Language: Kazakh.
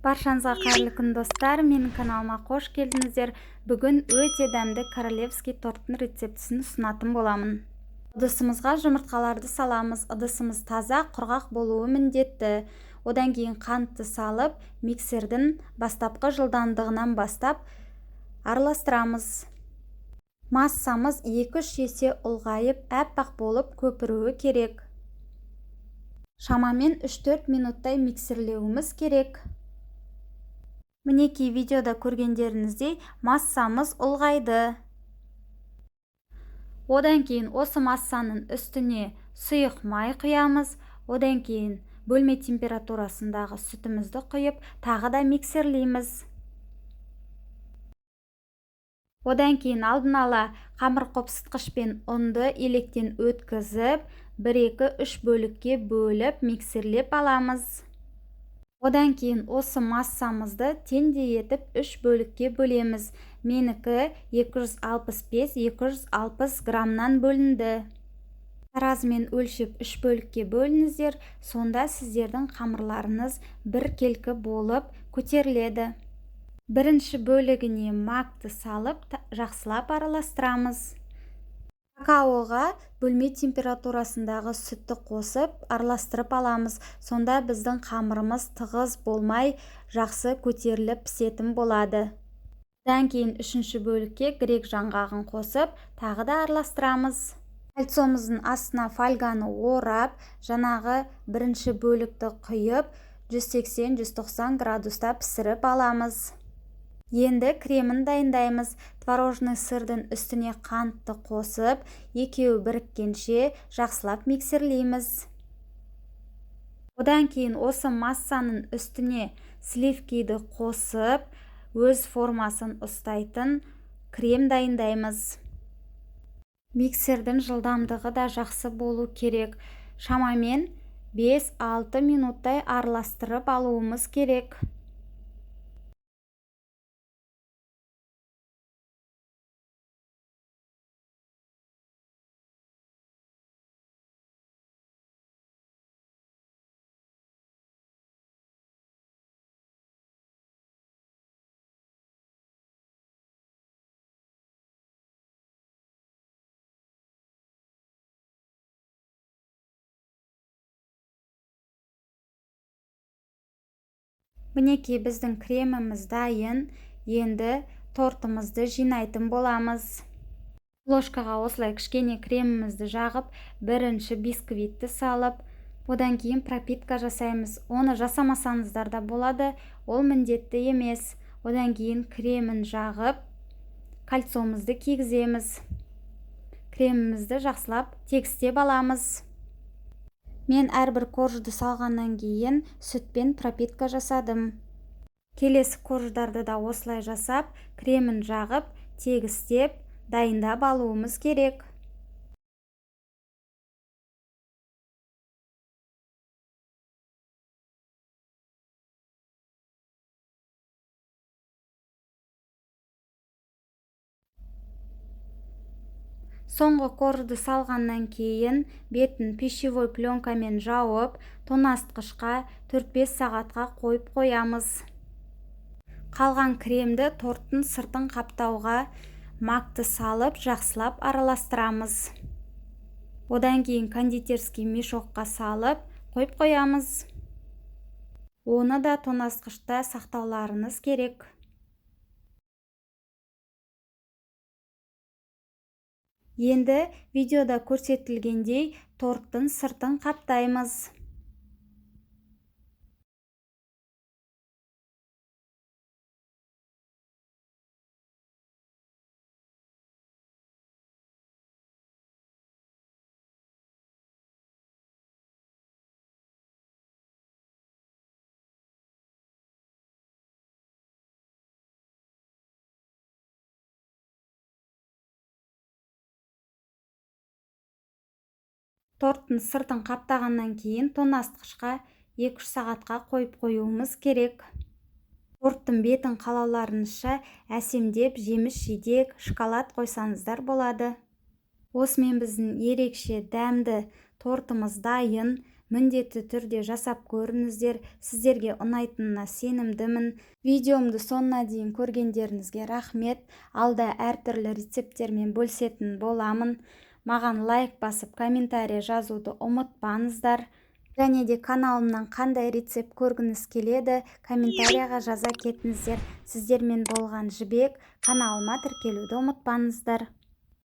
Баршаңызға қайырлы күн достар, менің каналыма қош келдіңіздер. Бүгін өте дәмді королевский торттың рецептісін ұсынатын боламын. Ыдысымызға жұмыртқаларды саламыз. Ыдысымыз таза, құрғақ болуы міндетті. Одан кейін қантты салып, миксердің бастапқы жылдамдығынан бастап араластырамыз. Массамыз 2-3 есе ұлғайып, әппақ болып көпіруі керек. Шамамен 3-4 минуттай миксерлеуіміз керек. Мінекей видеода көргендеріңіздей массамыз ұлғайды. Одан кейін осы массаның үстіне сұйық май құямыз. Одан кейін бөлме температурасындағы сүтімізді құйып, тағы да миксерлейміз. Одан кейін алдын ала қамыр қопсытқышпен ұнды електен өткізіп, 1-2-3 бөлікке бөліп миксерлеп аламыз. Одан кейін осы массамызды теңдей етіп 3 бөлікке бөлеміз. Менікі 265-260 граммнан бөлінді. Таразымен өлшеп 3 бөлікке бөліңіздер, сонда сіздердің қамырларыңыз бір келкі болып көтеріледі. Бірінші бөлігіне макты салып, жақсылап араластырамыз. Какаоға бөлме температурасындағы сүтті қосып, араластырып аламыз. Сонда біздің қамырымыз тығыз болмай, жақсы көтеріліп пісетін болады. Одан кейін үшінші бөлікке грек жаңғағын қосып, тағы да араластырамыз. Кольцомыздың астына фольганы орап, жаңағы бірінші бөлікті құйып, 180-190 градуста пісіріп аламыз. Енді кремін дайындаймыз. Творожный сырдың үстіне қантты қосып, екеуі біріккенше жақсылап миксерлейміз. Одан кейін осы массаның үстіне сливкиді қосып, өз формасын ұстайтын крем дайындаймыз. Миксердің жылдамдығы да жақсы болу керек. Шамамен 5-6 минуттай араластырып алуымыз керек. Мінекей біздің креміміз дайын. Енді тортымызды жинайтын боламыз. Ложкаға осылай кішкене кремімізді жағып, бірінші бисквитті салып, одан кейін пропитка жасаймыз. Оны жасамасаңыздар да болады, ол міндетті емес. Одан кейін кремін жағып, кольцомызды кигіземіз. Кремімізді жақсылап тегістеп аламыз. Мен әрбір коржды салғаннан кейін сүтпен пропитка жасадым. Келесі корждарды да осылай жасап, кремін жағып, тегістеп, дайындап алуымыз керек. Соңғы коржды салғаннан кейін бетін пищевой пленкамен жауып, тоңазытқышқа 4-5 сағатқа қойып қоямыз. Қалған кремді торттың сыртын қаптауға макты салып, жақсылап араластырамыз. Одан кейін кондитерский мешокқа салып, қойып қоямыз. Оны да тоңазытқышта сақтауларыңыз керек. Енді видеода көрсетілгендей торттың сыртын қаптаймыз. Торттың сыртын қаптағаннан кейін тоңазытқышқа 2-3 сағатқа қойып қоюымыз керек. Торттың бетін қалауларыңызша әсемдеп, жеміс-жидек, шоколад қойсаңыздар болады. Осымен біздің ерекше дәмді тортымыз дайын. міндетті түрде жасап көріңіздер. Сіздерге ұнайтынына сенімдімін. Видеомды соңына дейін көргендеріңізге рахмет. Алда әртүрлі рецепттермен бөлісетін боламын. Маған лайк басып комментарий жазуды ұмытпаңыздар. Және де каналымнан қандай рецепт көргіңіз келеді, комментарияға жаза кетіңіздер. Сіздермен болған Жібек. Каналыма тіркелуді ұмытпаңыздар.